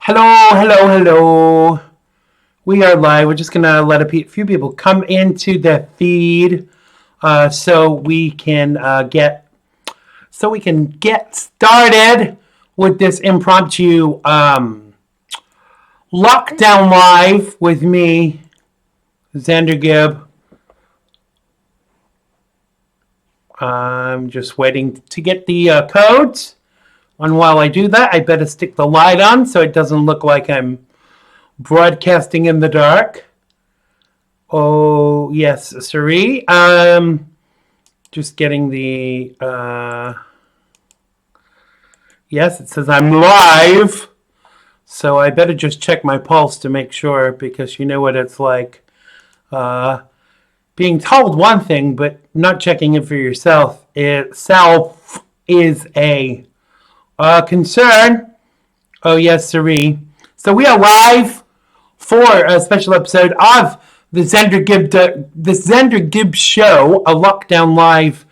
Hello, hello, hello. We are live. We're just gonna let a few people come into the feed, so we can get started with this impromptu lockdown live with me, Xander Gibb. I'm just waiting to get the codes. And while I do that, I better stick the light on so it doesn't look like I'm broadcasting in the dark. Oh, yes, Siri. Just getting the... yes, it says I'm live. So I better just check my pulse to make sure, because you know what it's like. Being told one thing, but not checking it for yourself itself is a concern. Oh, yes, Siri. So we are live for a special episode of the Xander Gibb Show, a lockdown live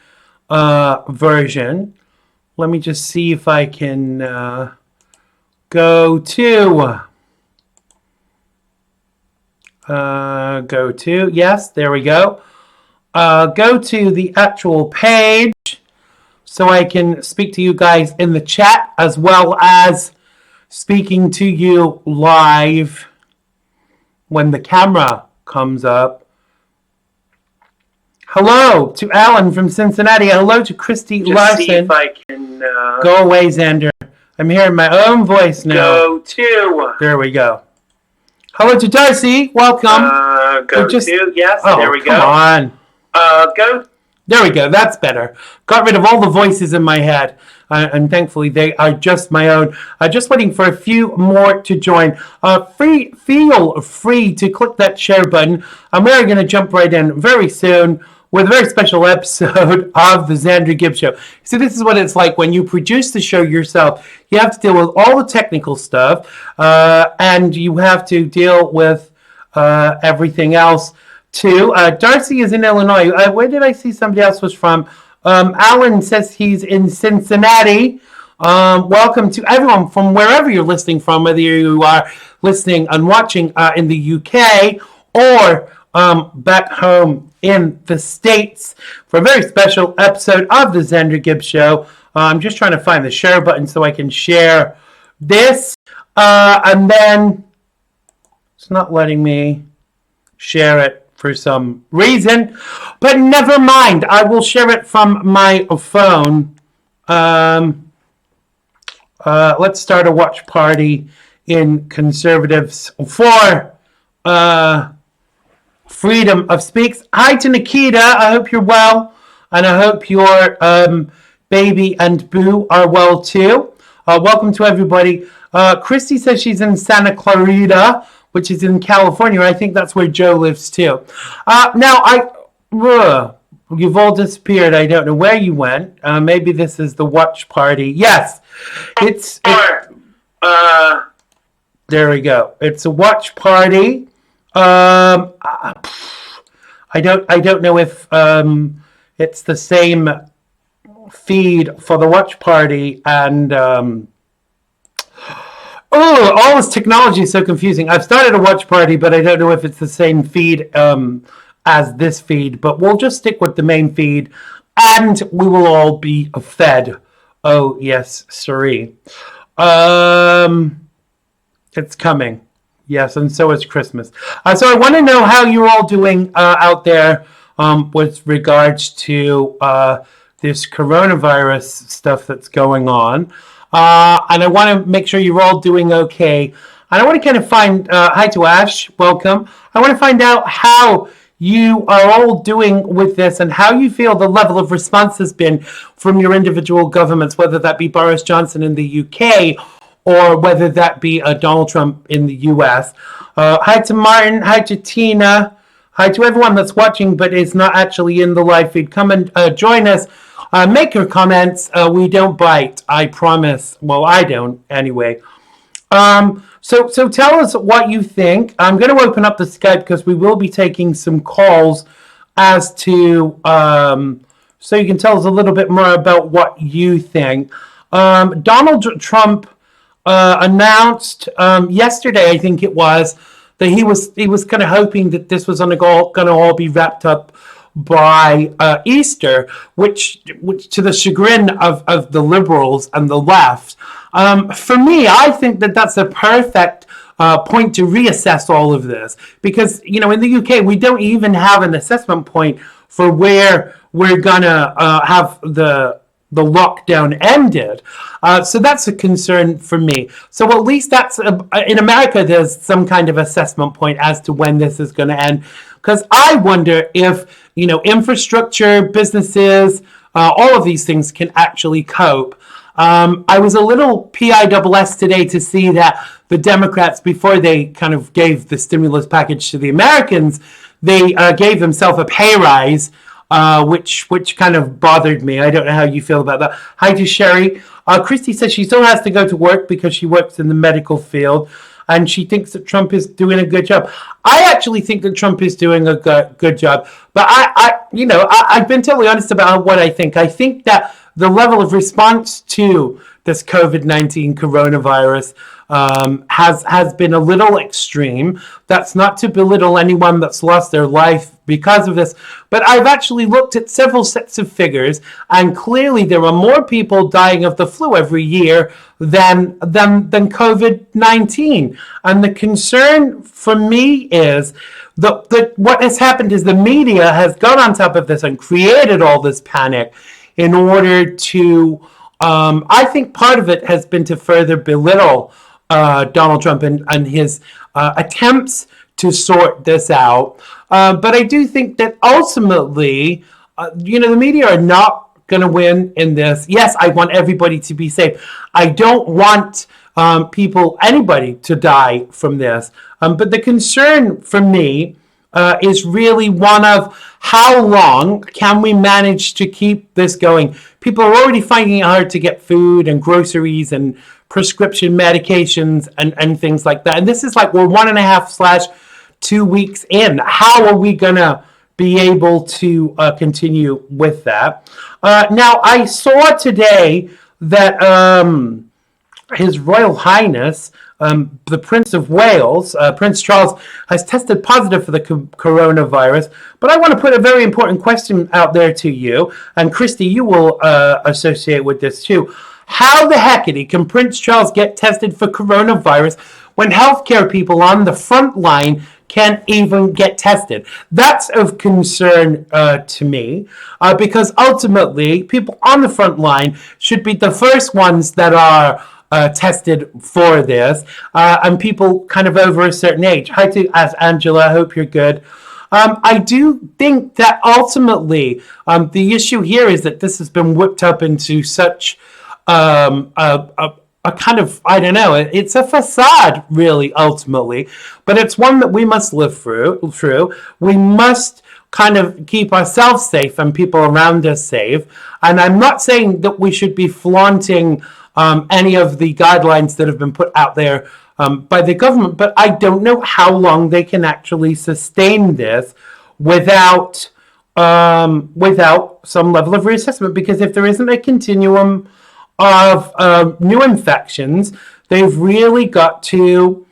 version. Let me just see if I can go to yes, there we go. Go to the actual page so I can speak to you guys in the chat, as well as speaking to you live when the camera comes up. Hello to Alan from Cincinnati. Hello to Christy Larson. See if I can go away, Xander. I'm hearing my own voice now. There we go. Hello to Darcy. Welcome. Yes. Oh, there we go. Come on. Go. There we go. That's better. Got rid of all the voices in my head. And thankfully, they are just my own. Just waiting for a few more to join. Feel free to click that share button. And we're going to jump right in very soon with a very special episode of the Xander Gibb Show. So this is what it's like when you produce the show yourself. You have to deal with all the technical stuff. And you have to deal with everything else too. Darcy is in Illinois. Where did I see somebody else was from? Alan says he's in Cincinnati. Welcome to everyone from wherever you're listening from, whether you are listening and watching in the UK or back home in the States for a very special episode of the Xander Gibb Show. I'm just trying to find the share button so I can share this. And then it's not letting me share it for some reason, but never mind. I will share it from my phone. Let's start a watch party in Conservatives for freedom of speech. Hi to Nikita. I hope you're well, and I hope your baby and boo are well too. Welcome to everybody. Christy says she's in Santa Clarita, which is in California. I think that's where Joe lives too. You've all disappeared. I don't know where you went. Maybe this is the watch party. Yes, it's there we go. It's a watch party. I don't know if it's the same feed for the watch party and. Oh, all this technology is so confusing. I've started a watch party, but I don't know if it's the same feed as this feed. But we'll just stick with the main feed, and we will all be fed. Oh, yes, Siri. It's coming. Yes, and so is Christmas. So I want to know how you're all doing out there with regards to this coronavirus stuff that's going on. And I want to make sure you're all doing okay. And I want to kind of find, hi to Ash, welcome. I want to find out how you are all doing with this and how you feel the level of response has been from your individual governments, whether that be Boris Johnson in the UK or whether that be Donald Trump in the US. Hi to Martin, hi to Tina, hi to everyone that's watching but is not actually in the live feed. Come and join us. Make your comments. We don't bite, I promise. Well, I don't, anyway. So tell us what you think. I'm going to open up the Skype because we will be taking some calls as to, so you can tell us a little bit more about what you think. Donald Trump announced yesterday, I think it was, that he was kind of hoping that this was going to all be wrapped up by Easter, which to the chagrin of the liberals and the left. For me, I think that that's a perfect point to reassess all of this, because in the UK we don't even have an assessment point for where we're gonna have the lockdown ended. So that's a concern for me. So at least that's in America, there's some kind of assessment point as to when this is going to end. Because I wonder if, infrastructure, businesses, all of these things can actually cope. I was a little PISS today to see that the Democrats, before they kind of gave the stimulus package to the Americans, they gave themselves a pay rise, which kind of bothered me. I don't know how you feel about that. Hi to Sherry. Christy says she still has to go to work because she works in the medical field, and she thinks that Trump is doing a good job. I actually think that Trump is doing a good job, but I've been totally honest about what I think. I think that the level of response to this COVID-19 coronavirus has been a little extreme. That's not to belittle anyone that's lost their life because of this, but I've actually looked at several sets of figures, and clearly there are more people dying of the flu every year than COVID-19. And the concern for me is that what has happened is the media has got on top of this and created all this panic in order to, I think part of it has been to further belittle Donald Trump and his attempts to sort this out. But I do think that ultimately, the media are not going to win in this. Yes, I want everybody to be safe. I don't want anybody to die from this. But the concern for me is really one of how long can we manage to keep this going? People are already finding it hard to get food and groceries and prescription medications and things like that. And this is like we're 1.5/2 weeks in. How are we going to be able to continue with that? Now, I saw today that His Royal Highness, the Prince of Wales, Prince Charles, has tested positive for the coronavirus. But I want to put a very important question out there to you, and Christy, you will associate with this too. How the heckity can Prince Charles get tested for coronavirus when healthcare people on the front line can't even get tested? That's of concern to me, because ultimately people on the front line should be the first ones that are tested for this, and people kind of over a certain age. Hi to Angela, I hope you're good. I do think that ultimately the issue here is that this has been whipped up into such a kind of, I don't know, it's a facade really ultimately, but it's one that we must live through. We must kind of keep ourselves safe and people around us safe. And I'm not saying that we should be flaunting any of the guidelines that have been put out there by the government, but I don't know how long they can actually sustain this without some level of reassessment, because if there isn't a continuum of new infections, they've really got to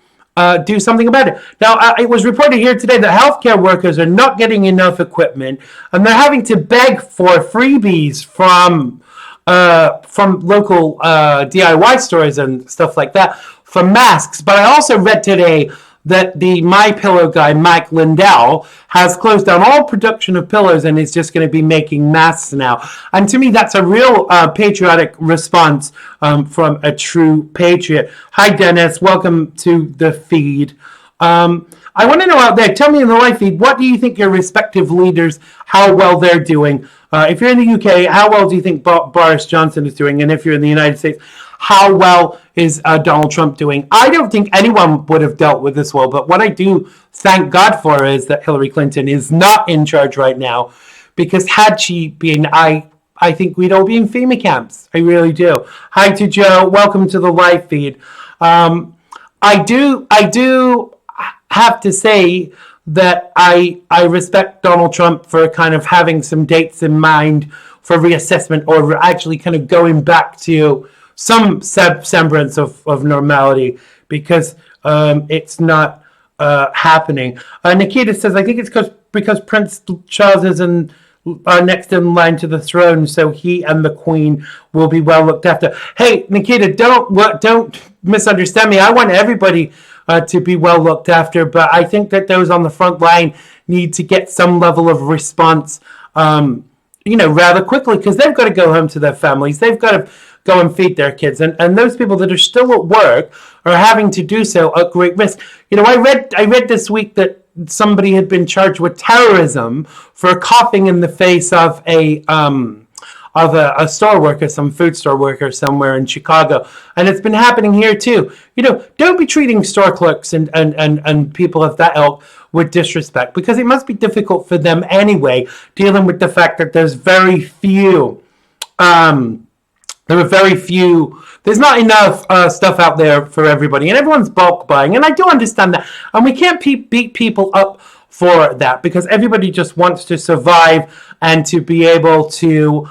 do something about it. Now, it was reported here today that healthcare workers are not getting enough equipment, and they're having to beg for freebies from local DIY stores and stuff like that for masks. But I also read today that the MyPillow guy, Mike Lindell, has closed down all production of pillows and is just going to be making masks now. And to me, that's a real patriotic response from a true patriot. Hi, Dennis. Welcome to the feed. I want to know out there, tell me in the live feed, what do you think your respective leaders, how well they're doing? If you're in the UK, how well do you think Boris Johnson is doing? And if you're in the United States, how well is Donald Trump doing? I don't think anyone would have dealt with this well, but what I do thank God for is that Hillary Clinton is not in charge right now, because had she been, I think we'd all be in FEMA camps. I really do. Hi to Joe. Welcome to the live feed. I do have to say that I respect Donald Trump for kind of having some dates in mind for reassessment, or actually kind of going back to some semblance of normality, because it's not happening. Nikita says, I think it's because Prince Charles is next in line to the throne, so he and the Queen will be well looked after. Hey, Nikita, don't misunderstand me. I want everybody to be well looked after, but I think that those on the front line need to get some level of response, rather quickly, because they've got to go home to their families. They've got to go and feed their kids, and those people that are still at work are having to do so at great risk. I read this week that somebody had been charged with terrorism for coughing in the face of a store worker, some food store worker somewhere in Chicago, and it's been happening here too. Don't be treating store clerks and people of that ilk with disrespect, because it must be difficult for them anyway, dealing with the fact that there's very few. There's not enough stuff out there for everybody, and everyone's bulk buying, and I do understand that, and we can't beat people up for that, because everybody just wants to survive and to be able to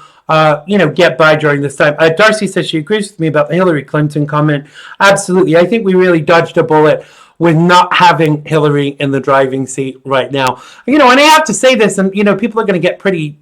get by during this time. Darcy says she agrees with me about the Hillary Clinton comment. Absolutely. I think we really dodged a bullet with not having Hillary in the driving seat right now. And I have to say this, and people are going to get pretty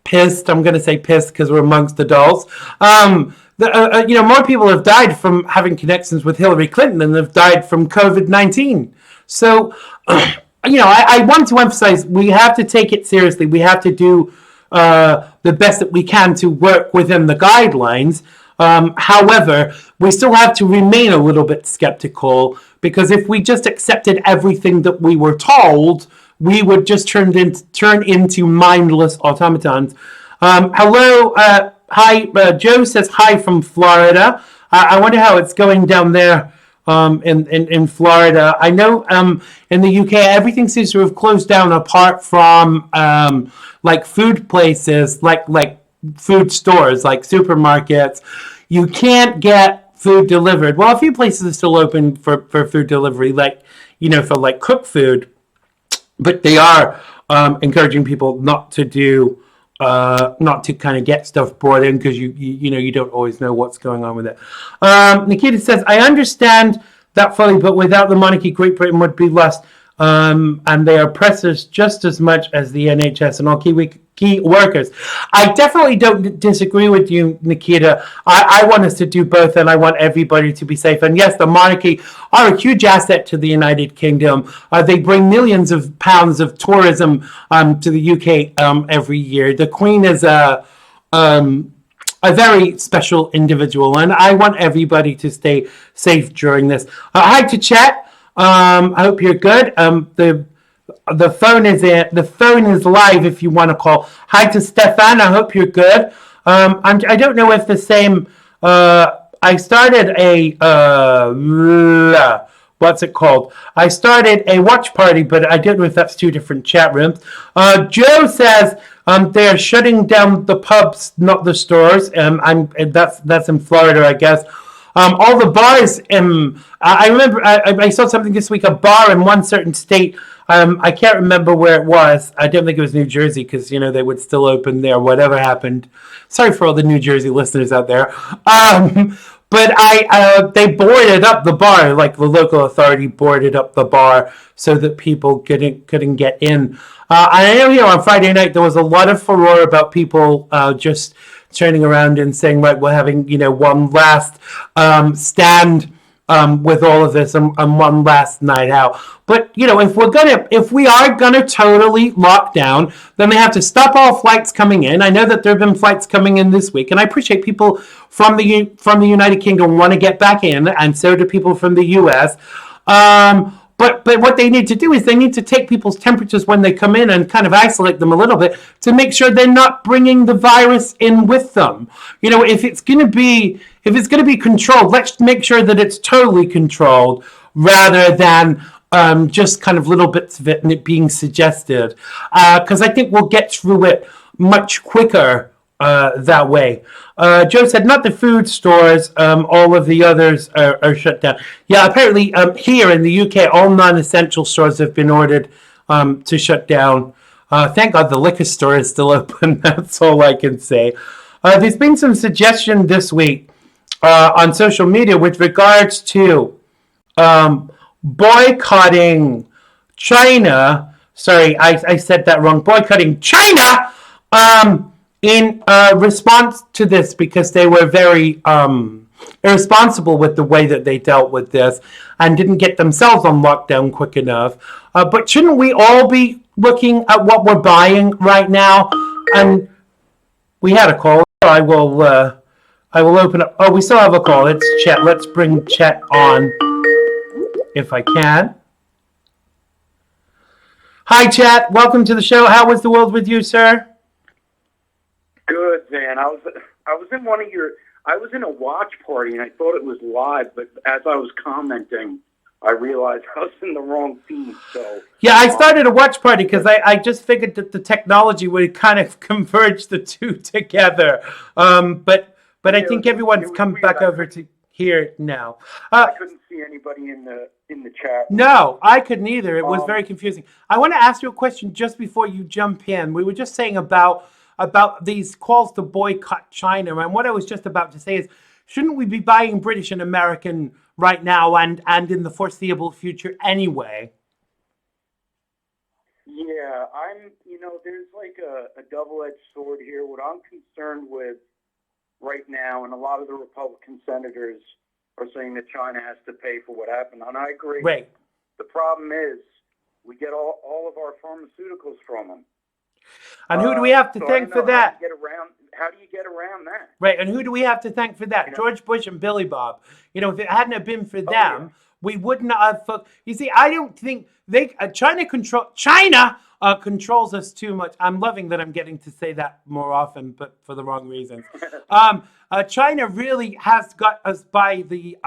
pissed. I'm going to say pissed because we're amongst adults. More people have died from having connections with Hillary Clinton than have died from COVID-19. So, I want to emphasize, we have to take it seriously. We have to do the best that we can to work within the guidelines. However, we still have to remain a little bit skeptical, because if we just accepted everything that we were told, we would just turn into mindless automatons. Hello, hi. Joe says hi from Florida. I wonder how it's going down there in Florida. I know in the UK everything seems to have closed down, apart from like food places, like food stores, like supermarkets. You can't get food delivered. Well, a few places are still open for food delivery, for like cooked food, but they are encouraging people not to kind of get stuff brought in, because you don't always know what's going on with it. Nikita says, I understand that fully, but without the monarchy, Great Britain would be lost, and they are oppressors just as much as the NHS and all key workers. I definitely don't disagree with you, Nikita. I want us to do both, and I want everybody to be safe. And yes, the monarchy are a huge asset to the United Kingdom. They bring millions of pounds of tourism to the UK every year. The Queen is a very special individual, and I want everybody to stay safe during this. Hi to Chet. I hope you're good. The phone is live if you want to call. Hi to Stefan. I hope you're good. I don't know if the same. I started what's it called? I started a watch party, but I don't know if that's two different chat rooms. Joe says they're shutting down the pubs, not the stores. That's in Florida, I guess. All the bars. I remember I saw something this week. A bar in one certain state. I can't remember where it was. I don't think it was New Jersey, because they would still open there. Whatever happened. Sorry for all the New Jersey listeners out there. But they boarded up the bar, like the local authority boarded up the bar so that people couldn't get in. I know on Friday night there was a lot of furore about people just turning around and saying, right, we're having one last stand with all of this and one last night out. But if we are gonna totally lock down, then they have to stop all flights coming in. I know that there have been flights coming in this week, and I appreciate people from the United Kingdom want to get back in, and so do people from the US. But what they need to do is they need to take people's temperatures when they come in and kind of isolate them a little bit to make sure they're not bringing the virus in with them. If it's going to be controlled, let's make sure that it's totally controlled, rather than just kind of little bits of it and it being suggested. Because I think we'll get through it much quicker that way. Joe said, not the food stores, all of the others are shut down. Yeah, apparently here in the UK, all non-essential stores have been ordered to shut down. Thank God the liquor store is still open. That's all I can say. There's been some suggestion this week on social media with regards to boycotting China. Sorry, I said that wrong. Boycotting China in response to this because they were very irresponsible with the way that they dealt with this and didn't get themselves on lockdown quick enough. But shouldn't we all be looking at what we're buying right now? And we had a call. I will open up. Oh, we still have a call. It's Chet. Let's bring Chet on if I can. Hi, Chet. Welcome to the show. How was the world with you, sir? Good, man. I was in one of your. I was in a watch party and I thought it was live, but as I was commenting, I realized I was in the wrong feed. So yeah, I started a watch party because I just figured that the technology would kind of converge the two together. But I think everyone's come back over to here now. I couldn't see anybody in the chat. No, I couldn't either. It was very confusing. I want to ask you a question just before you jump in. We were just saying about these calls to boycott China, and what I was just about to say is, shouldn't we be buying British and American right now and in the foreseeable future anyway? Yeah, there's like a double-edged sword here. What I'm concerned with right now, and a lot of the Republican senators are saying that China has to pay for what happened, and I agree. Right. The problem is we get all of our pharmaceuticals from them. And who do we have to thank for that? How do you get around that? Right, and who do we have to thank for that? George Bush and Billy Bob. If it hadn't have been for them, we wouldn't have. You see, I don't think China controls us too much. I'm loving that I'm getting to say that more often, but for the wrong reasons. China really has got us by the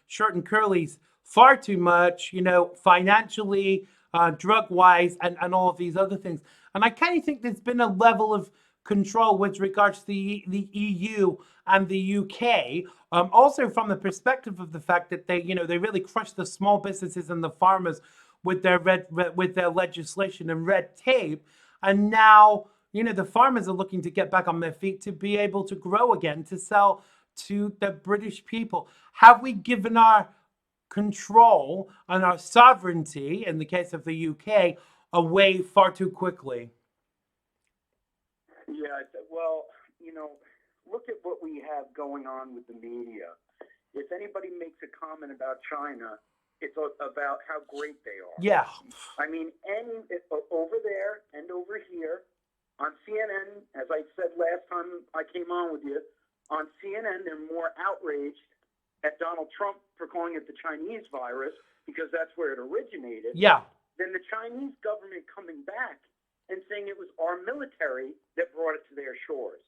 short and curlies far too much. Financially, drug-wise, and all of these other things. And I kind of think there's been a level of control with regards to the EU and the UK, also from the perspective of the fact that they really crushed the small businesses and the farmers with their with their legislation and red tape, and now the farmers are looking to get back on their feet to be able to grow again, to sell to the British people. Have we given our control and our sovereignty, in the case of the UK, away far too quickly? Yeah, well, look at what we have going on with the media. If anybody makes a comment about China, it's about how great they are. Yeah. I mean, over there and over here on CNN, as I said last time I came on with you, on CNN, they're more outraged at Donald Trump for calling it the Chinese virus because that's where it originated. Yeah. Than the Chinese government coming back and saying it was our military that brought it to their shores.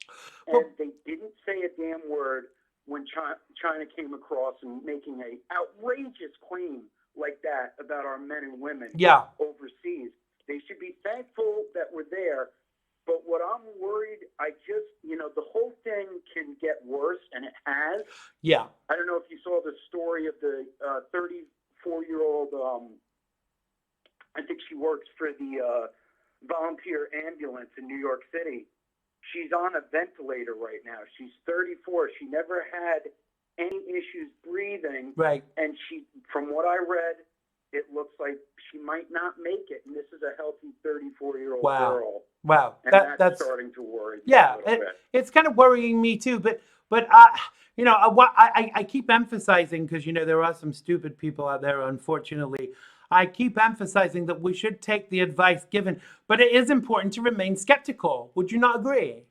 And they didn't say a damn word when China came across and making an outrageous claim like that about our men and women overseas. They should be thankful that we're there. But what I'm worried, the whole thing can get worse, and it has. Yeah. I don't know if you saw the story of the 34-year-old, I think she works for the volunteer ambulance in New York City. She's on a ventilator right now. She's 34. She never had any issues breathing. Right. And from what I read, it looks like she might not make it. And this is a healthy 34-year-old girl. Wow. And that's starting to worry me. Yeah, a little bit. It's kind of worrying me too. But I keep emphasizing, because there are some stupid people out there, unfortunately. I keep emphasizing that we should take the advice given, but it is important to remain skeptical. Would you not agree?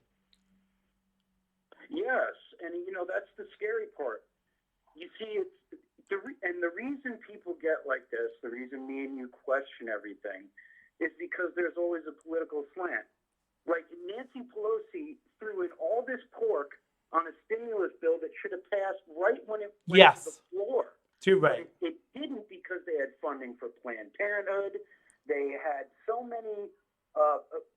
Yes, and that's the scary part. You see, the reason people get like this, the reason me and you question everything, is because there's always a political slant. Like Nancy Pelosi threw in all this pork on a stimulus bill that should have passed right when it went to the floor. Too right. But it didn't because they had funding for Planned Parenthood. They had so many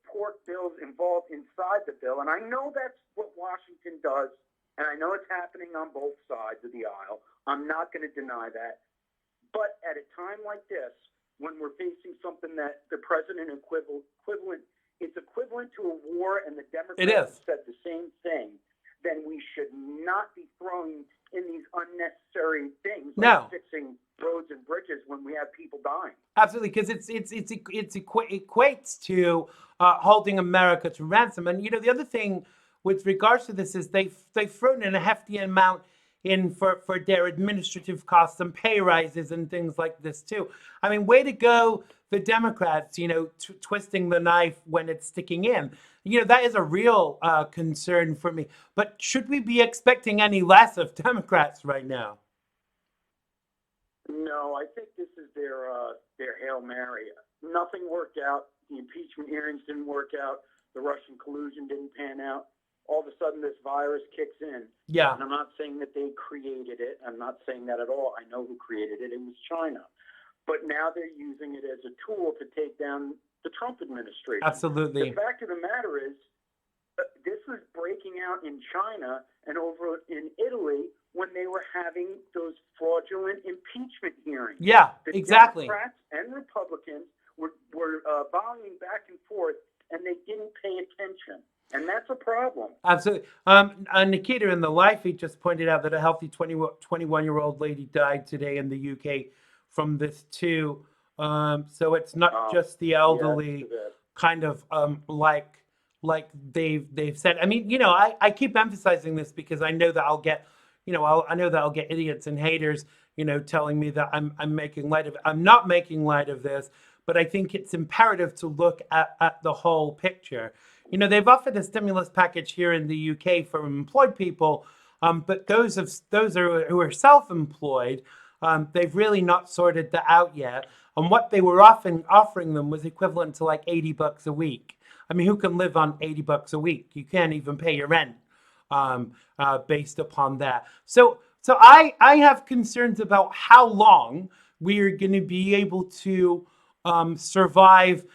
pork bills involved inside the bill. And I know that's what Washington does, and I know it's happening on both sides of the aisle. I'm not going to deny that. But at a time like this, when we're facing something that the president it's equivalent to a war, and the Democrats said the same thing, then we should not be throwing in these unnecessary things, No. like fixing roads and bridges when we have people dying. Absolutely, because it equates to holding America to ransom. And you know, the other thing with regards to this is they've thrown in a hefty amount in for their administrative costs and pay rises and things like this too. I mean, way to go, the Democrats. You know, twisting the knife when it's sticking in. You know, that is a real concern for me. But should we be expecting any less of Democrats right now? No, I think this is their Hail Mary. Nothing worked out. The impeachment hearings didn't work out. The Russian collusion didn't pan out. All of a sudden, this virus kicks in. Yeah. And I'm not saying that they created it. I'm not saying that at all. I know who created it. It was China. But now they're using it as a tool to take down the Trump administration. Absolutely. The fact of the matter is, this was breaking out in China and over in Italy when they were having those fraudulent impeachment hearings. Yeah, exactly. Democrats and Republicans were volleying back and forth, and they didn't pay attention. And that's a problem. Absolutely. Nikita in the live feed just pointed out that a healthy 21-year-old lady died today in the UK from this too. So it's not just the elderly, kind of like they've said. I mean, you know, I keep emphasizing this because I know that I'll get, you know, I know that I'll get idiots and haters, you know, telling me that I'm making light of it. I'm not making light of this, but I think it's imperative to look at the whole picture. You know, they've offered a stimulus package here in the UK for employed people, but those who are self-employed, they've really not sorted that out yet. And what they were offering them was equivalent to like $80 a week. I mean, who can live on $80 a week? You can't even pay your rent based upon that. So I have concerns about how long we are going to be able to survive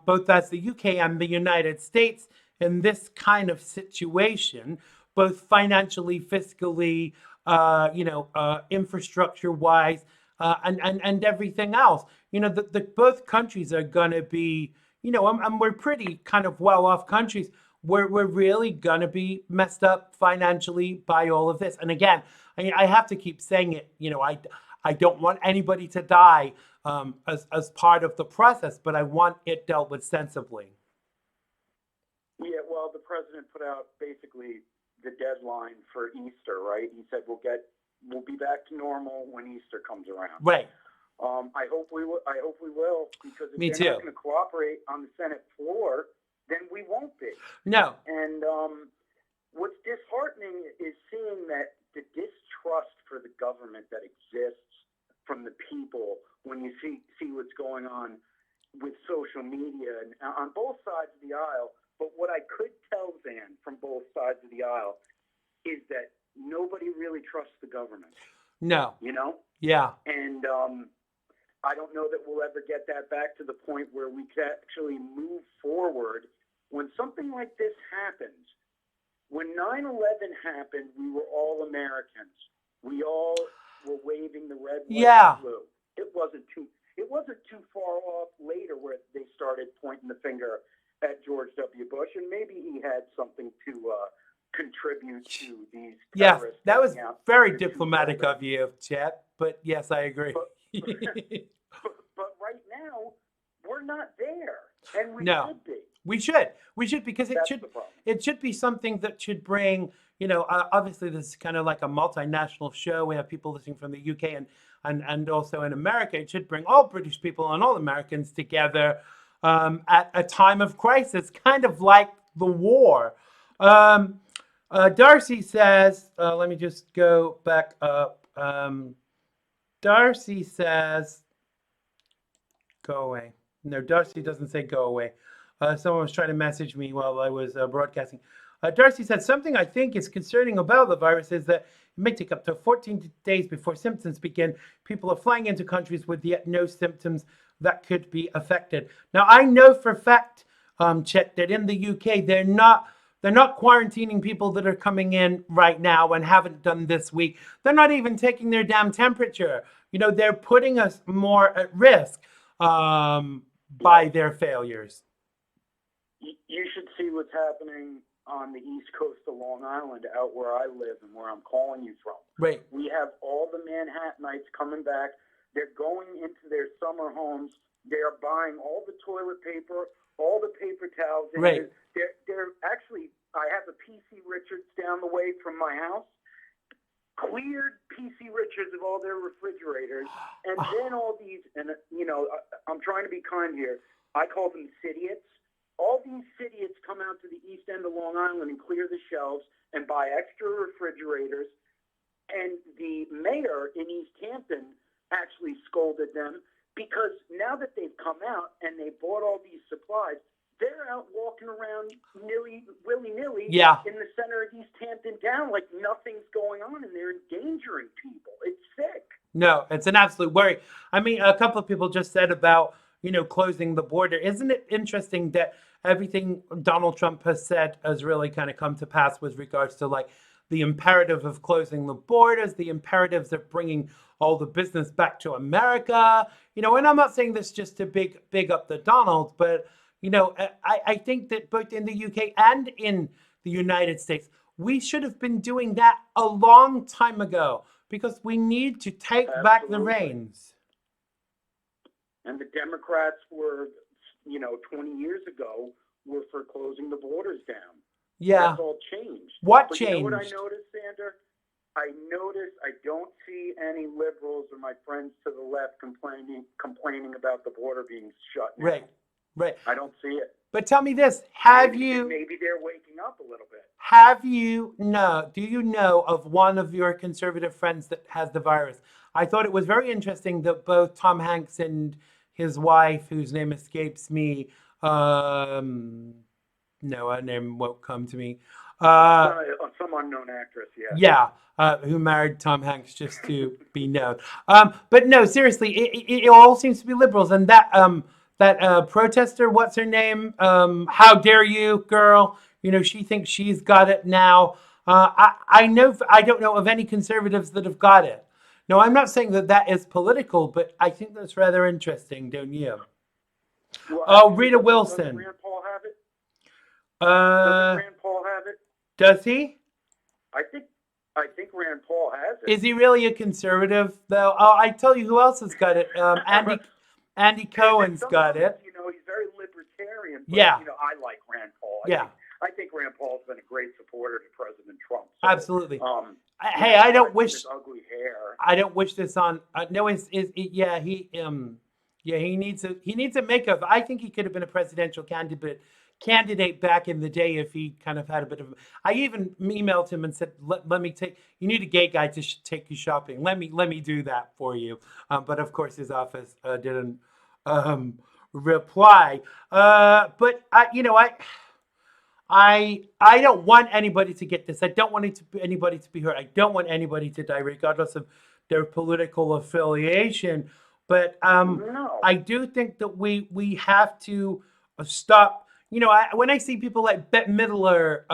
both as the UK and the United States in this kind of situation, both financially, fiscally, infrastructure-wise, and everything else. You know, both countries are going to be, you know, and we're pretty kind of well-off countries. We're really going to be messed up financially by all of this. And again, I have to keep saying it, you know, I don't want anybody to die as part of the process, but I want it dealt with sensibly. Yeah, well, the president put out basically the deadline for Easter, right? He said we'll be back to normal when Easter comes around. Right. I hope we will, because if Me they're too. not going to cooperate on the Senate floor, then we won't be. No. And what's disheartening is seeing that the distrust for the government that exists from the people when you see what's going on with social media and on both sides of the aisle. But what I could tell, Van, from both sides of the aisle is that nobody really trusts the government. No. You know? Yeah. And I don't know that we'll ever get that back to the point where we can actually move forward. When something like this happens, when 9/11 happened, we were all Americans. We all were waving the red, white, and blue. It wasn't too far off later where they started pointing the finger at George W. Bush, and maybe he had something to contribute to these terrorists. Yes, that was very diplomatic of you, Chet. But yes, I agree. But right now, we're not there, and we should be. We should, because it should be something that should bring, you know, obviously this is kind of like a multinational show. We have people listening from the UK and also in America. It should bring all British people and all Americans together at a time of crisis, kind of like the war. Darcy says, let me just go back up. Darcy says, go away. No, Darcy doesn't say go away. Someone was trying to message me while I was broadcasting. Darcy said, something I think is concerning about the virus is that it may take up to 14 days before symptoms begin. People are flying into countries with yet no symptoms that could be affected. Now, I know for a fact, Chet, that in the UK, they're not quarantining people that are coming in right now and haven't done this week. They're not even taking their damn temperature. You know, they're putting us more at risk by their failures. You should see what's happening on the east coast of Long Island, out where I live and where I'm calling you from. Right. We have all the Manhattanites coming back. They're going into their summer homes. They're buying all the toilet paper, all the paper towels. Right. They're actually, I have a PC Richards down the way from my house. Cleared PC Richards of all their refrigerators, and then all these, and I'm trying to be kind here. I call them citiots. All these citiots come out to the east end of Long Island and clear the shelves and buy extra refrigerators. And the mayor in East Hampton actually scolded them because now that they've come out and they bought all these supplies, they're out walking around willy-nilly in the center of East Hampton Town like nothing's going on, and they're endangering people. It's sick. No, it's an absolute worry. I mean, a couple of people just said about, closing the border. Isn't it interesting that everything Donald Trump has said has really kind of come to pass with regards to like the imperative of closing the borders, the imperatives of bringing all the business back to America, and I'm not saying this just to big up the Donald, but I think that both in the UK and in the United States, we should have been doing that a long time ago because we need to take back the reins. And the Democrats were, 20 years ago, were for closing the borders down. Yeah. That's all changed. What but changed? You know what I noticed, Xander? I don't see any liberals or my friends to the left complaining about the border being shut now. Right. I don't see it. But tell me this, maybe they're waking up a little bit. Do you know of one of your conservative friends that has the virus? I thought it was very interesting that both Tom Hanks and his wife, whose name escapes me, no, her name won't come to me. Some unknown actress, yeah. Yeah, who married Tom Hanks just to be known. But no, seriously, it all seems to be liberals, and that protester, what's her name? How dare you, girl? She thinks she's got it now. I don't know of any conservatives that have got it. No, I'm not saying that is political, but I think that's rather interesting, don't you? Well, Rita Wilson. Does Rand Paul have it? Does Rand Paul have it? Does he? I think Rand Paul has it. Is he really a conservative, though? Oh, I tell you who else has got it. Andy Cohen's got it. He's very libertarian. But, yeah. I like Rand Paul. I think Rand Paul's been a great supporter to President Trump. So, absolutely. Hey, I don't wish his ugly hair. I don't wish this on. No, he needs a makeup. I think he could have been a presidential candidate back in the day if he kind of had a bit of. I even emailed him and said, "Let me take. You need a gay guy to take you shopping. Let me do that for you." But of course, his office didn't reply. But I don't want anybody to get this. I don't want anybody to be hurt. I don't want anybody to die, regardless of their political affiliation. But no. I do think that we have to stop. When I see people like Bette Midler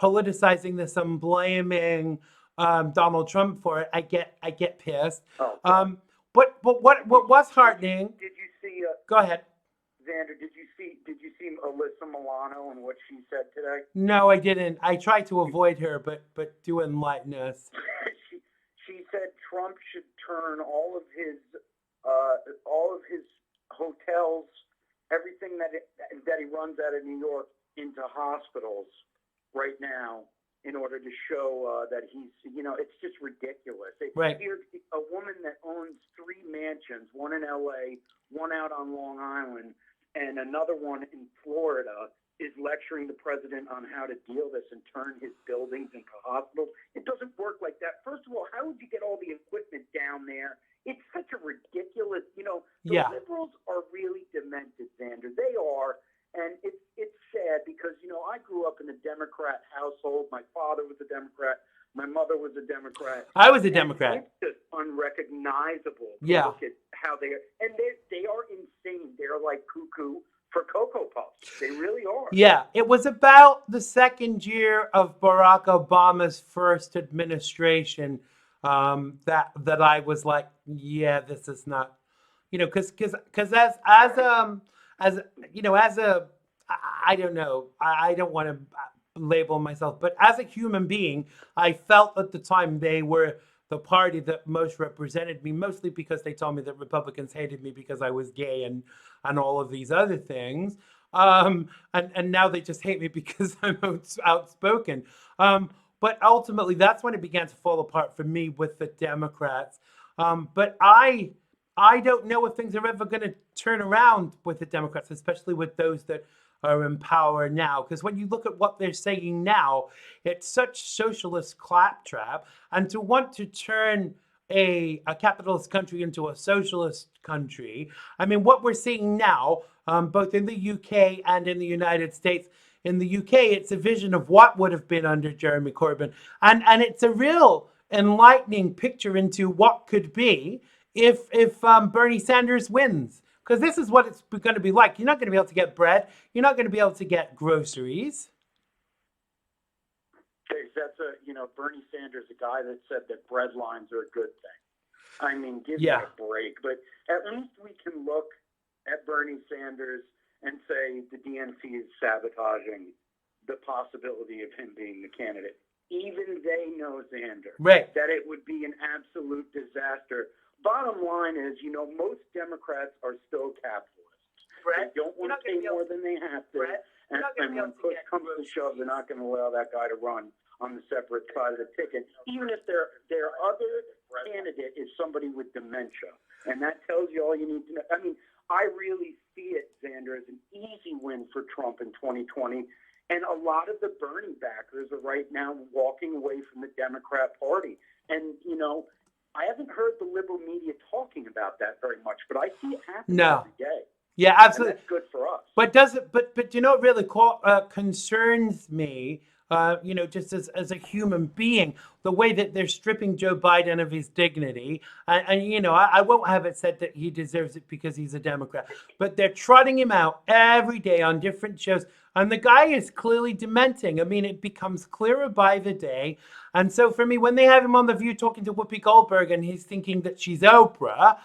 politicizing this and blaming Donald Trump for it, I get pissed. Oh, but what was heartening? Did you see? Go ahead. Xander, did you see Alyssa Milano and what she said today? No, I didn't. I tried to avoid her, but do enlighten us. She said Trump should turn all of his hotels, everything that he runs out of New York, into hospitals right now in order to show that he's, it's just ridiculous. Right. A woman that owns 3 mansions, one in L.A., one out on Long Island, and another one in Florida, is lecturing the president on how to deal this and turn his buildings into hospitals. It doesn't work like that. First of all, how would you get all the equipment down there? It's such a ridiculous, the liberals are really demented, Xander. They are, and it's sad because, I grew up in a Democrat household. My father was a Democrat. My mother was a Democrat. I was a Democrat. It's just unrecognizable to look at how they are. And they are insane. They're like cuckoo for Cocoa Puffs. They really are. Yeah, it was about the second year of Barack Obama's first administration that I was like, yeah, this is not, because as I don't know, I don't want to label myself, but as a human being, I felt at the time they were the party that most represented me, mostly because they told me that Republicans hated me because I was gay and all of these other things. And now they just hate me because I'm outspoken. But ultimately, that's when it began to fall apart for me with the Democrats. But I don't know if things are ever going to turn around with the Democrats, especially with those that are in power now. Because when you look at what they're saying now, it's such socialist claptrap. And to want to turn a capitalist country into a socialist country, I mean, what we're seeing now, both in the UK and in the United States, in the UK, it's a vision of what would have been under Jeremy Corbyn. And it's a real enlightening picture into what could be if Bernie Sanders wins. Because this is what it's going to be like. You're not going to be able to get bread. You're not going to be able to get groceries. That's Bernie Sanders, a guy that said that bread lines are a good thing. I mean, give me a break. But at least we can look at Bernie Sanders and say the DNC is sabotaging the possibility of him being the candidate. Even they know, Xander, that it would be an absolute disaster. Bottom line is, most Democrats are still capitalists. They don't want to pay more than they have to. And when push comes to shove, they're not going to allow that guy to run on the separate side of the ticket, even if their other candidate is somebody with dementia. And that tells you all you need to know. I mean, I really see it, Xander, as an easy win for Trump in 2020. And a lot of the Bernie backers are right now walking away from the Democrat Party. And, I haven't heard the liberal media talking about that very much, but I see it happening every day. Yeah, absolutely. And that's good for us. But does it? But what really concerns me, just as a human being, the way that they're stripping Joe Biden of his dignity, and I won't have it said that he deserves it because he's a Democrat, but they're trotting him out every day on different shows, and the guy is clearly dementing. I mean, it becomes clearer by the day. And so for me, when they have him on The View talking to Whoopi Goldberg and he's thinking that she's Oprah,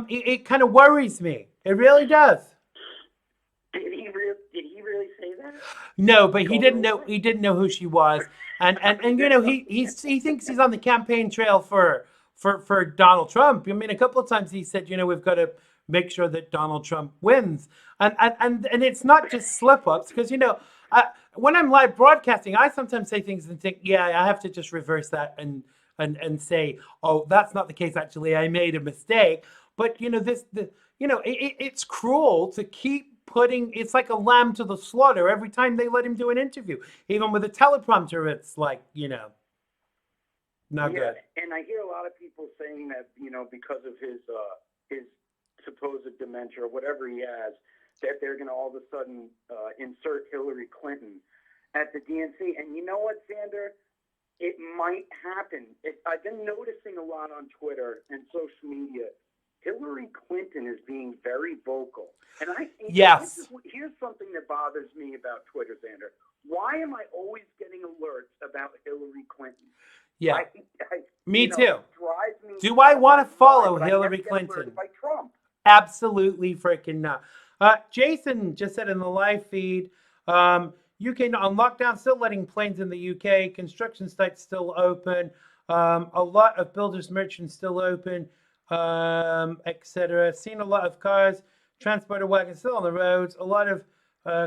it kind of worries me. It really does. Did he really say that? No, but he didn't know. He didn't know who she was, and he thinks he's on the campaign trail for Donald Trump. I mean, a couple of times he said, we've got to make sure that Donald Trump wins, and it's not just slip ups because when I'm live broadcasting, I sometimes say things and think, I have to just reverse that and say, oh, that's not the case. Actually, I made a mistake. But it's cruel to keep putting, it's like a lamb to the slaughter every time they let him do an interview. Even with a teleprompter, it's like, not good. And I hear a lot of people saying that, because of his supposed dementia or whatever he has, that they're going to all of a sudden insert Hillary Clinton at the DNC. And you know what, Xander? It might happen. I've been noticing a lot on Twitter and social media. Hillary Clinton is being very vocal. And I think here's something that bothers me about Twitter, Xander. Why am I always getting alerts about Hillary Clinton? Yeah, me too. Drives me Do I want to follow Hillary Clinton? By Trump. Absolutely freaking not. Jason just said in the live feed, UK on lockdown, still letting planes in the UK. Construction sites still open. A lot of builders, merchants still open. Etc. Seen a lot of cars, transporter wagons still on the roads. A lot of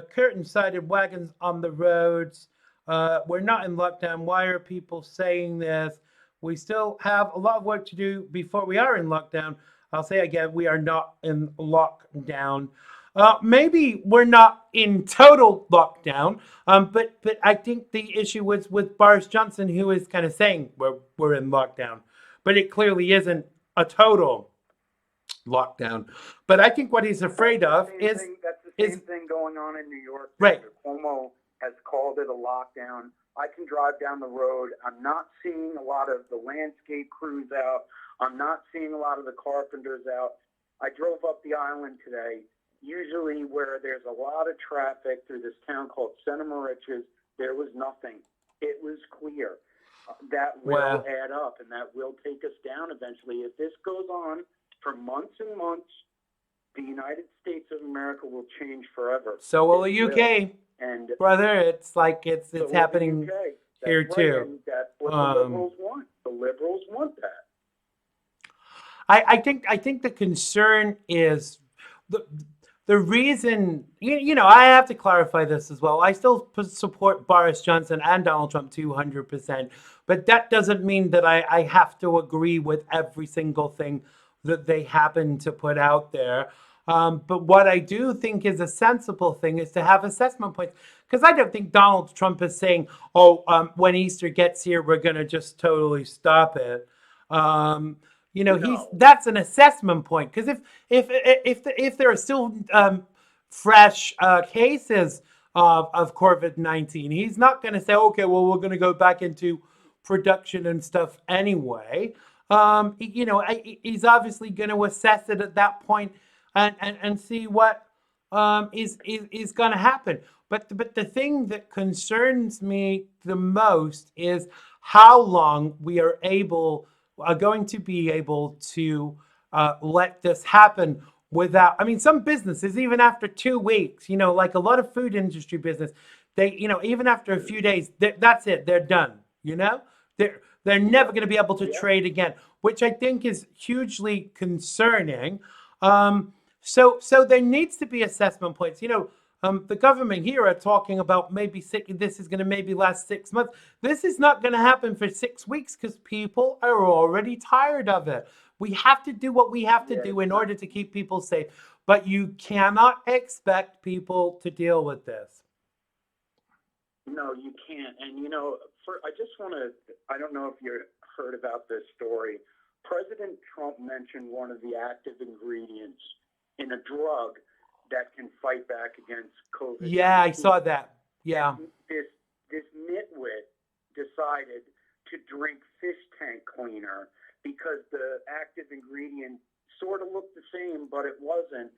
curtain-sided wagons on the roads. We're not in lockdown. Why are people saying this? We still have a lot of work to do before we are in lockdown. I'll say again, we are not in lockdown. Maybe we're not in total lockdown, but I think the issue was with Boris Johnson, who is kind of saying we're in lockdown, but it clearly isn't a total lockdown. But I think what he's afraid of that's the same thing going on in New York. Right. Cuomo has called it a lockdown. I can drive down the road. I'm not seeing a lot of the landscape crews out. I'm not seeing a lot of the carpenters out. I drove up the island today. Usually where there's a lot of traffic through this town called Santa Mauritius, there was nothing. It was clear. That will add up, and that will take us down eventually. If this goes on for months and months, the United States of America will change forever. So will the UK. And brother, it's like it's so happening here right. too. And that's what the liberals want. The liberals want that. I think the concern is the reason, I have to clarify this as well. I still support Boris Johnson and Donald Trump 200%, but that doesn't mean that I have to agree with every single thing that they happen to put out there. But what I do think is a sensible thing is to have assessment points, because I don't think Donald Trump is saying, oh, when Easter gets here, we're going to just totally stop it. No. That's an assessment point, because if there are still fresh cases of COVID-19, he's not going to say, okay, well, we're going to go back into production and stuff anyway. He's obviously going to assess it at that point and see what is going to happen. But the thing that concerns me the most is how long we are going to be able to let this happen without. I mean, some businesses, even after 2 weeks, like a lot of food industry business, they, even after a few days, that's it, they're done. They're never going to be able to trade again, which I think is hugely concerning. So there needs to be assessment points. The government here are talking about this is going to maybe last 6 months. This is not going to happen for 6 weeks because people are already tired of it. We have to do what we have to do in order to keep people safe. But you cannot expect people to deal with this. No, you can't. And, I just want to, I don't know if you heard about this story. President Trump mentioned one of the active ingredients in a drug that can fight back against COVID. Yeah, I saw that. Yeah. This nitwit decided to drink fish tank cleaner because the active ingredient sort of looked the same, but it wasn't.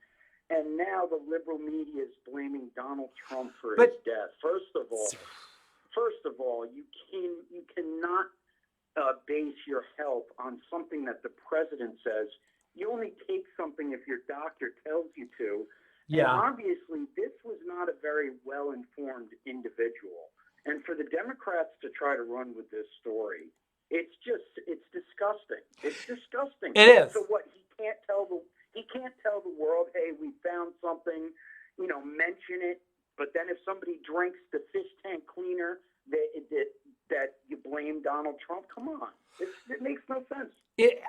And now the liberal media is blaming Donald Trump for his death. First of all, you cannot base your health on something that the president says. You only take something if your doctor tells you to. Yeah. And obviously, this was not a very well-informed individual. And for the Democrats to try to run with this story, it's disgusting. It's disgusting. It is. So what? He can't tell the world, hey, we found something, mention it. But then if somebody drinks the fish tank cleaner, that you blame Donald Trump. Come on, it makes no sense.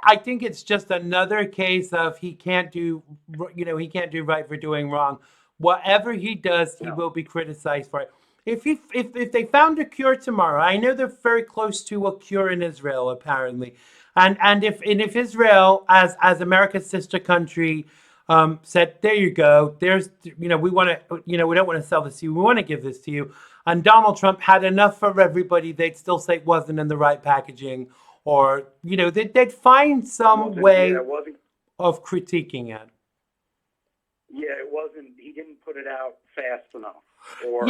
I think it's just another case of he can't do right for doing wrong. Whatever he does, he will be criticized for it. If they found a cure tomorrow, I know they're very close to a cure in Israel apparently, and if Israel as America's sister country said, there you go, there's we want to we don't want to sell this to you, we want to give this to you, and Donald Trump had enough for everybody, they'd still say it wasn't in the right packaging, or they'd find some way of critiquing it. Yeah, it wasn't. He didn't put it out fast enough, or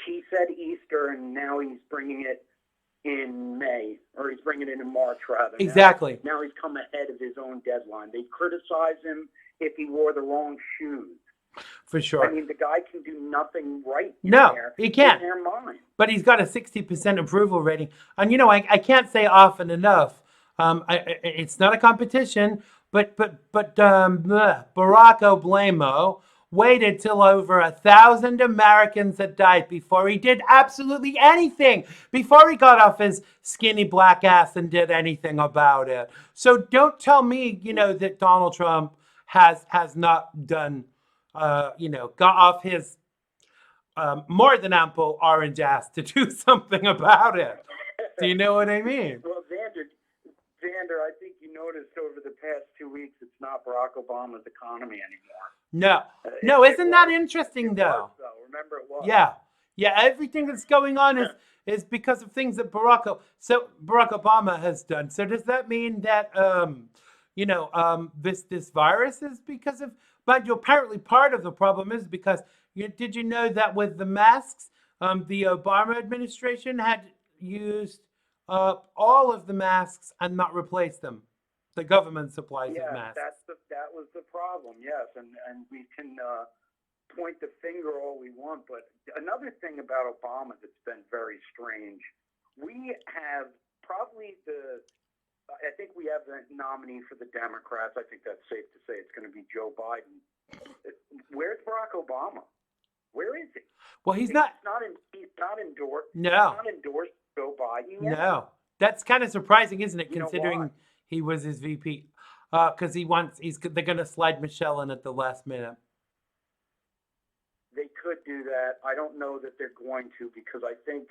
he said Easter, and now he's bringing it in May, or he's bringing it in March, rather. Exactly. Now he's come ahead of his own deadline. They criticize him if he wore the wrong shoes. For sure. I mean, the guy can do nothing right. No, he can't. In their mind. But he's got a 60% approval rating. And, I can't say often enough, it's not a competition, but Barack Obama waited till over 1,000 Americans had died before he did absolutely anything, before he got off his skinny black ass and did anything about it. So don't tell me, that Donald Trump has not done, got off his more than ample orange ass to do something about it. Do you know what I mean? Well, Xander, I think you noticed over the past 2 weeks, it's not Barack Obama's economy anymore. No, isn't that interesting though? Remember, it was. Yeah. Everything that's going on is because of things that Barack Obama has done. So does that mean that this virus is because of? But apparently part of the problem is because did you know that with the masks, the Obama administration had used all of the masks and not replaced them. The government supplies of masks. That was the problem. Yes, and we can point the finger all we want, but another thing about Obama that's been very strange, we have probably I think we have the nominee for the Democrats. I think that's safe to say it's going to be Joe Biden. Where's Barack Obama? Where is he? Well, he's not endorsed. No. He's not endorsed Joe Biden yet. No. That's kind of surprising, isn't it? You considering he was his VP. Because they're going to slide Michelle in at the last minute. They could do that. I don't know that they're going to, because I think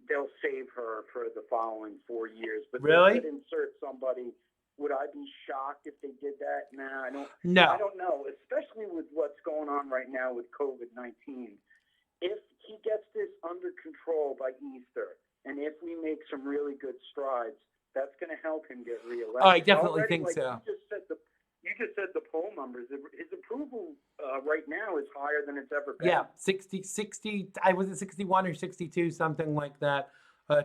they'll save her for the following 4 years. But really? They could insert somebody. Would I be shocked if they did that? Nah, I don't. No. I don't know. Especially with what's going on right now with COVID-19. If he gets this under control by Easter, and if we make some really good strides, that's going to help him get reelected. Oh, I definitely Already, think so. You just said the poll numbers. His approval right now is higher than it's ever been. Yeah, 60. I was at 61 or 62, something like that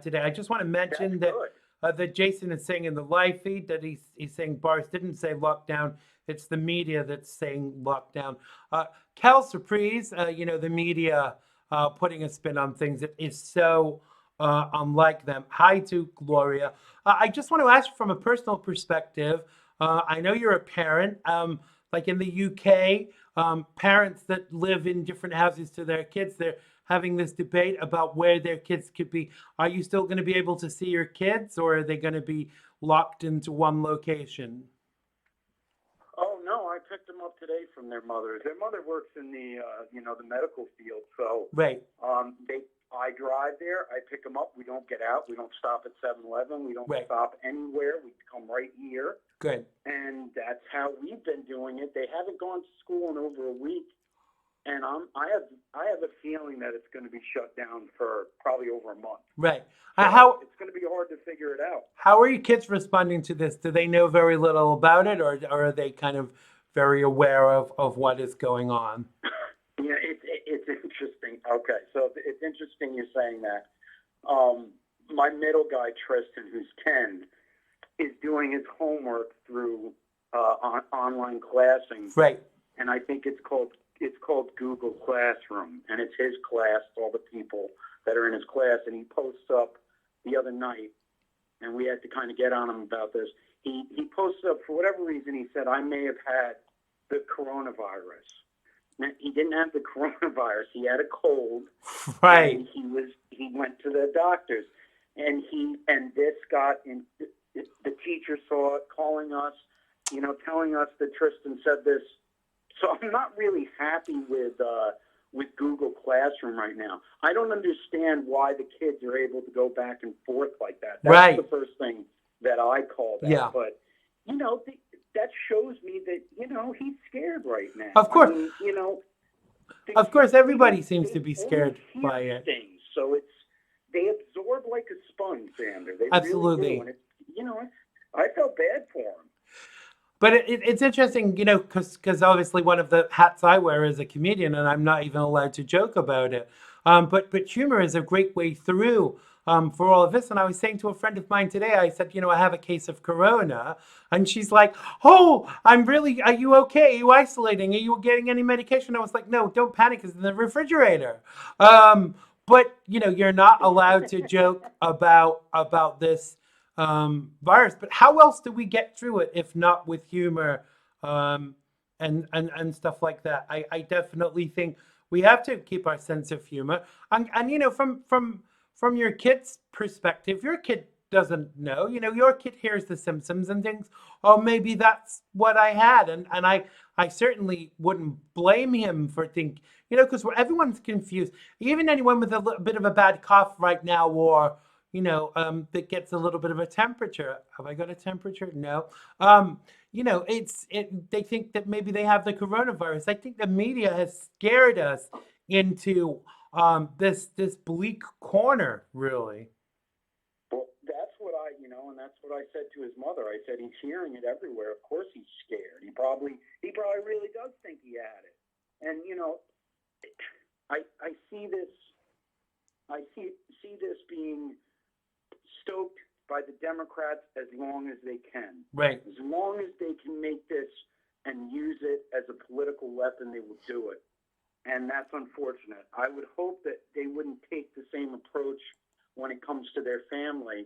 today. I just want to mention that Jason is saying in the live feed that he's saying Boris didn't say lockdown. It's the media that's saying lockdown. Cal Surprise, the media putting a spin on things that is so unlike them. Hi to Gloria. I just want to ask you from a personal perspective. I know you're a parent. Like in the UK, parents that live in different houses to their kids, they're having this debate about where their kids could be. Are you still going to be able to see your kids, or are they going to be locked into one location? Oh no, I picked them up today from their mothers. Their mother works in the the medical field, so right. I drive there, I pick them up. We don't get out. We don't stop at 7-Eleven. We don't right. stop anywhere. We come right here. Good. And that's how we've been doing it. They haven't gone to school in over a week, and I have a feeling that it's going to be shut down for probably over a month. Right. So it's going to be hard to figure it out. How are your kids responding to this? Do they know very little about it, or are they kind of very aware of what is going on? Yeah, it's interesting. Okay, so it's interesting you're saying that. My middle guy, Tristan, who's 10, is doing his homework through online classing. Right. And I think it's called Google Classroom, and it's his class, all the people that are in his class. And he posts up the other night, and we had to kind of get on him about this. He posted up, for whatever reason, he said, I may have had the coronavirus. He didn't have the coronavirus. He had a cold. Right. And he went to the doctors, and this got in. The teacher saw it, calling us, telling us that Tristan said this. So I'm not really happy with Google Classroom right now. I don't understand why the kids are able to go back and forth like that. That's right. the first thing that I called out. Yeah. But that shows me that, he's scared right now. Of course. I mean, of course, everybody seems to be scared by it. Things. So they absorb like a sponge, Xander. They absolutely. Really do. And I felt bad for him. But it's interesting, because obviously one of the hats I wear is a comedian, and I'm not even allowed to joke about it. But humor is a great way through for all of this. And I was saying to a friend of mine today, I said, I have a case of corona. And she's like, oh, are you okay? Are you isolating? Are you getting any medication? I was like, no, don't panic. It's in the refrigerator. But, you're not allowed to joke about this virus. But how else do we get through it if not with humor and stuff like that? I definitely think we have to keep our sense of humor. And from your kid's perspective, your kid doesn't know. Your kid hears The Simpsons and thinks, oh, maybe that's what I had. And I certainly wouldn't blame him for thinking, because everyone's confused. Even anyone with a bit of a bad cough right now, or that gets a little bit of a temperature. Have I got a temperature? No. They think that maybe they have the coronavirus. I think the media has scared us into this bleak corner, really. Well, that's what and that's what I said to his mother. I said, he's hearing it everywhere. Of course he's scared. He probably really does think he had it. And, I see this being stoked by the Democrats as long as they can. Right. As long as they can make this and use it as a political weapon, they will do it. And that's unfortunate. I would hope that they wouldn't take the same approach when it comes to their family,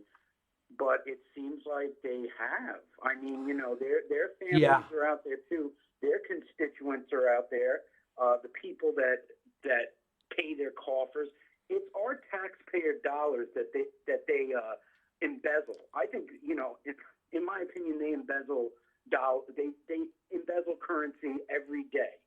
but it seems like they have. I mean, their families are out there too. Their constituents are out there. The people that pay their coffers. It's our taxpayer dollars that they embezzle. I think, in my opinion, they embezzle dollars. They embezzle currency every day.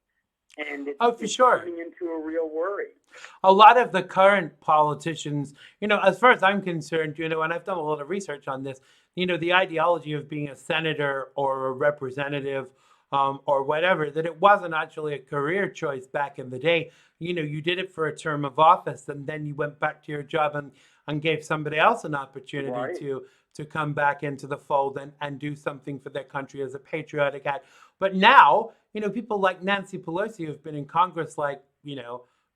And it's turning into a real worry. A lot of the current politicians, as far as I'm concerned, and I've done a lot of research on this, the ideology of being a senator or a representative or whatever, that it wasn't actually a career choice back in the day. You did it for a term of office, and then you went back to your job and gave somebody else an opportunity to come back into the fold and do something for their country as a patriotic act. But now, people like Nancy Pelosi who've been in Congress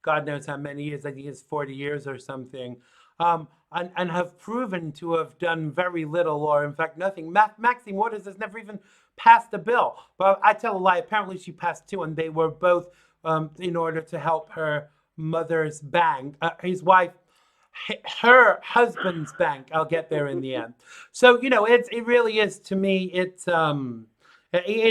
God knows how many years, I think it's 40 years or something, and have proven to have done very little or, in fact, nothing. Maxine Waters has never even passed a bill. But I tell a lie. Apparently she passed two, and they were both in order to help her mother's bank, his wife, her husband's bank. I'll get there in the end. So, it really is, to me, it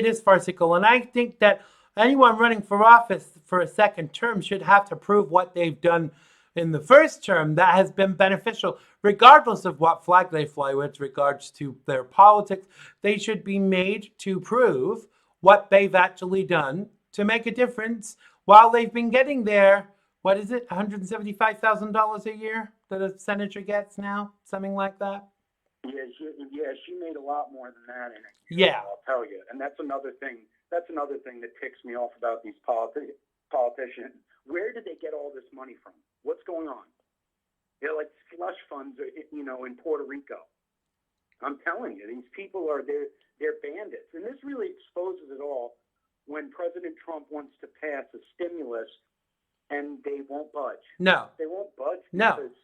is farcical. And I think that anyone running for office for a second term should have to prove what they've done in the first term that has been beneficial, regardless of what flag they fly with regards to their politics. They should be made to prove what they've actually done to make a difference while they've been getting their, what is it, $175,000 a year that a senator gets now? Something like that? Yeah, she made a lot more than that in it. Yeah. I'll tell you. And that's another thing that ticks me off about these politicians. Where did they get all this money from? What's going on? They're like slush funds, in Puerto Rico. I'm telling you, these people they're bandits. And this really exposes it all when President Trump wants to pass a stimulus and they won't budge. No. They won't budge No. because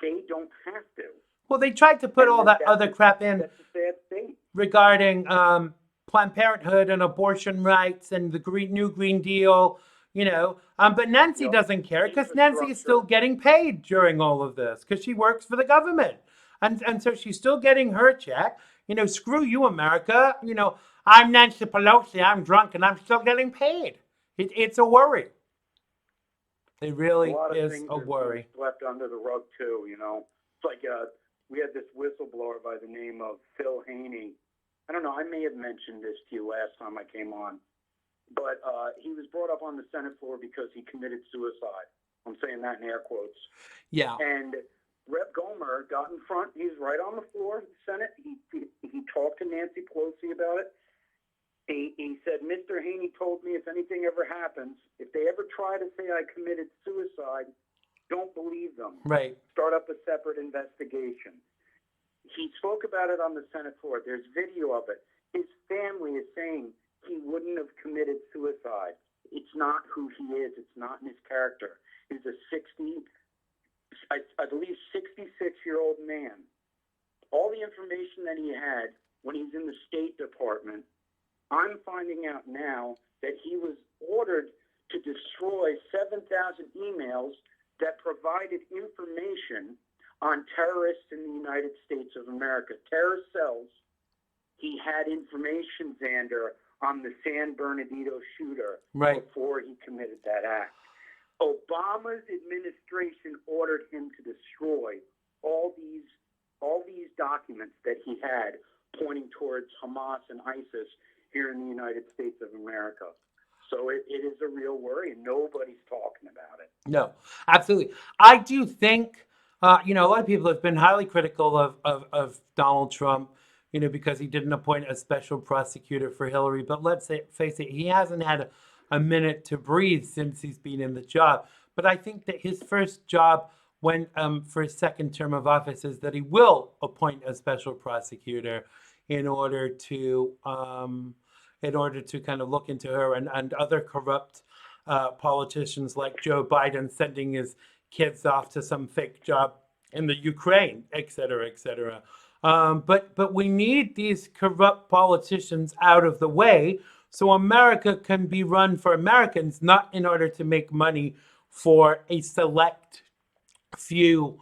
they don't have to. Well, they tried to put all that other crap in that's a sad state. regarding Planned Parenthood and abortion rights and the New Green Deal, but Nancy doesn't care because Nancy is still getting paid during all of this because she works for the government. And so she's still getting her check. Screw you, America. I'm Nancy Pelosi, I'm drunk, and I'm still getting paid. It's a worry. It really is a worry. Swept under the rug, too, It's like we had this whistleblower by the name of Phil Haney. I don't know, I may have mentioned this to you last time I came on, but he was brought up on the Senate floor because he committed suicide. I'm saying that in air quotes. Yeah. And Rep. Gomer got in front. He's right on the floor of the Senate. He talked to Nancy Pelosi about it. He said, Mr. Haney told me if anything ever happens, if they ever try to say I committed suicide, don't believe them. Right. Start up a separate investigation. He spoke about it on the Senate floor. There's video of it. His family is saying he wouldn't have committed suicide. It's not who he is. It's not in his character. He's a 66-year-old man. All the information that he had when he's in the State Department, I'm finding out now that he was ordered to destroy 7,000 emails that provided information on terrorists in the United States of America, terrorist cells. He had information, Xander, on the San Bernardino shooter before he committed that act. Obama's administration ordered him to destroy all these documents that he had pointing towards Hamas and ISIS here in the United States of America. So it is a real worry, and nobody's talking about it. No, absolutely. I do think, a lot of people have been highly critical of Donald Trump, because he didn't appoint a special prosecutor for Hillary. But let's face it, he hasn't had a minute to breathe since he's been in the job. But I think that his first job for his second term of office is that he will appoint a special prosecutor in order to kind of look into her and other corrupt politicians like Joe Biden sending his kids off to some fake job in the Ukraine, et cetera, et cetera. But we need these corrupt politicians out of the way So America can be run for Americans, not in order to make money for a select few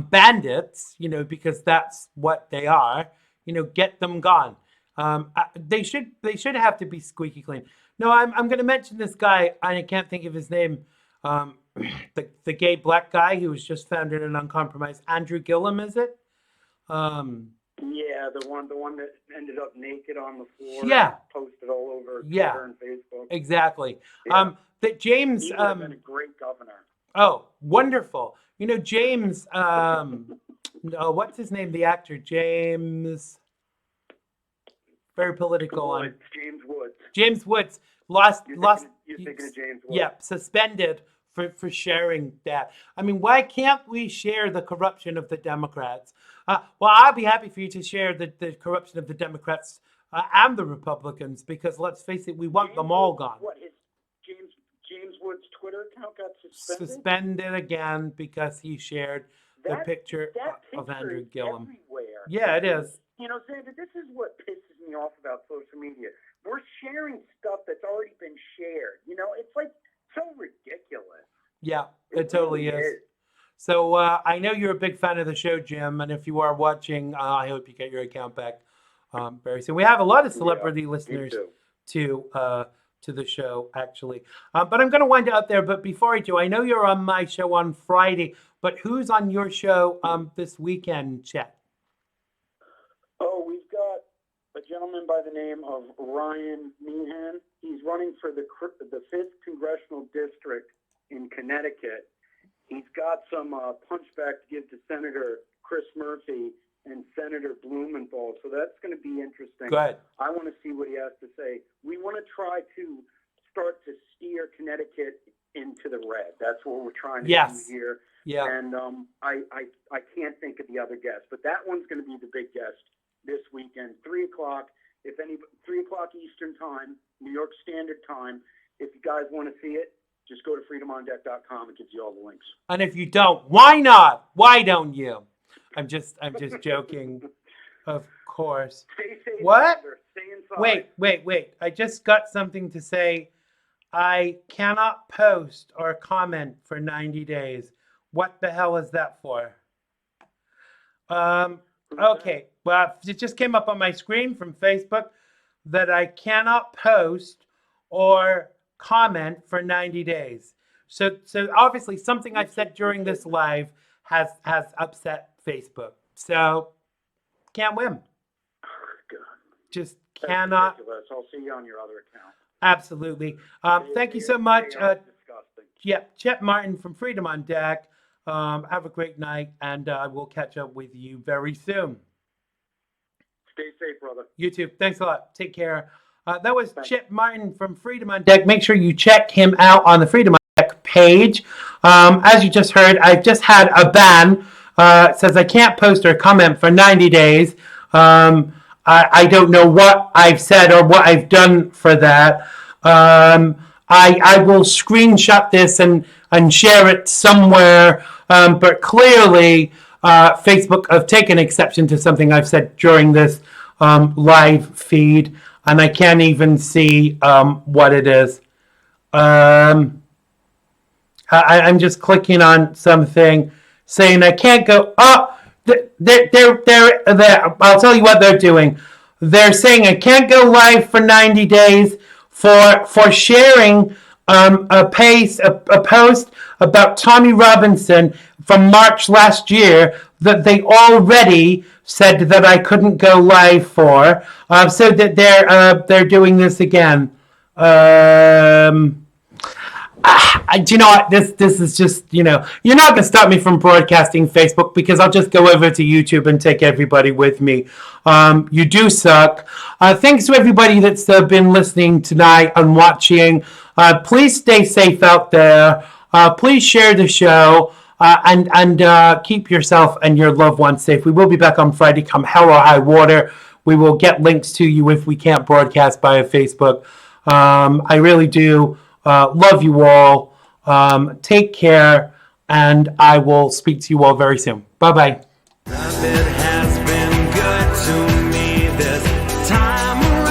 bandits, because that's what they are. Get them gone. They should have to be squeaky clean. No, I'm going to mention this guy, and I can't think of his name. The gay black guy who was just found in an uncompromised. Andrew Gillum, is it? Yeah, the one that ended up naked on the floor. Yeah. Posted all over Twitter and Facebook. Exactly. Yeah. That James. He would have been a great governor. Oh, wonderful. James. What's his name? The actor James. Very political. James Woods. James Woods lost. You're thinking of James Woods. Yeah, suspended for sharing that. I mean, why can't we share the corruption of the Democrats? Well, I'll be happy for you to share the corruption of the Democrats and the Republicans, because let's face it, we want them all gone. What, his James Woods' Twitter account got suspended? Suspended again because he shared the picture of Andrew Gillum. Everywhere. Yeah, it is. Xander, this is what pisses me off about social media. We're sharing stuff that's already been shared. It's like so ridiculous. Yeah, it totally is. So I know you're a big fan of the show, Jim, and if you are watching, I hope you get your account back very soon. We have a lot of celebrity listeners to the show, actually. But I'm going to wind it up there. But before I do, I know you're on my show on Friday, but who's on your show this weekend, Chet? Oh, we've got a gentleman by the name of Ryan Meehan. He's running for the 5th Congressional District in Connecticut. He's got some punchback to give to Senator Chris Murphy and Senator Blumenthal, so that's going to be interesting. Good. I want to see what he has to say. We want to try to start to steer Connecticut into the red. That's what we're trying to do here. Yeah. And I can't think of the other guests, but that one's going to be the big guest this weekend, 3 o'clock. 3 o'clock Eastern Time, New York Standard Time. If you guys want to see it, just go to freedomondeck.com. It gives you all the links. And if you don't, why not? Why don't you? I'm just joking. Of course. Stay safe. What? Stay inside. Wait. I just got something to say. I cannot post or comment for 90 days. What the hell is that for? Okay. Well, it just came up on my screen from Facebook that I cannot post or comment for 90 days. So obviously something I've said during this live has upset Facebook. So can't win. Just cannot. Ridiculous. I'll see you on your other account. Absolutely. Thank you so much. Chet Martin from Freedom on Deck. Have a great night, and I will catch up with you very soon. Stay safe, brother. You too. Thanks a lot. Take care. That was Chet Martin from Freedom on Deck. Make sure you check him out on the Freedom on Deck page. As you just heard, I've just had a ban. It says I can't post or comment for 90 days. I don't know what I've said or what I've done for that. I will screenshot this and share it somewhere. But clearly, Facebook have taken exception to something I've said during this live feed. And I can't even see what it is. I'm just clicking on something saying I can't go. Oh, they're I'll tell you what they're doing. They're saying I can't go live for 90 days for sharing a post about Tommy Robinson from March last year that they already said that I couldn't go live for. So that they're doing this again. Do you know what? This is just, you're not going to stop me from broadcasting Facebook, because I'll just go over to YouTube and take everybody with me. You do suck. Thanks to everybody that's been listening tonight and watching. Please stay safe out there. Please share the show. And keep yourself and your loved ones safe. We will be back on Friday, come hell or high water. We will get links to you if we can't broadcast via Facebook. I really do love you all. Take care, and I will speak to you all very soon. Bye-bye. Has been good to me this time around.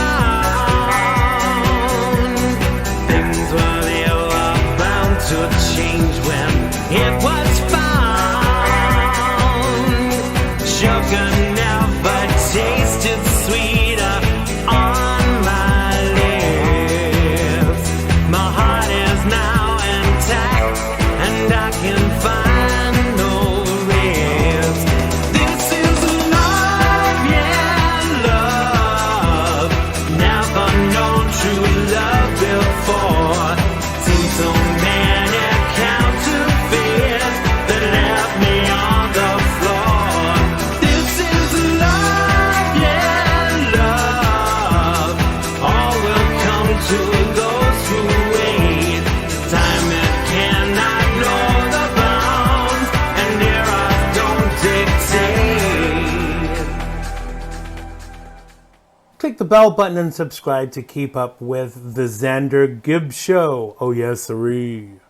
Click the bell button and subscribe to keep up with the Xander Gibb Show. Oh yes, sirree.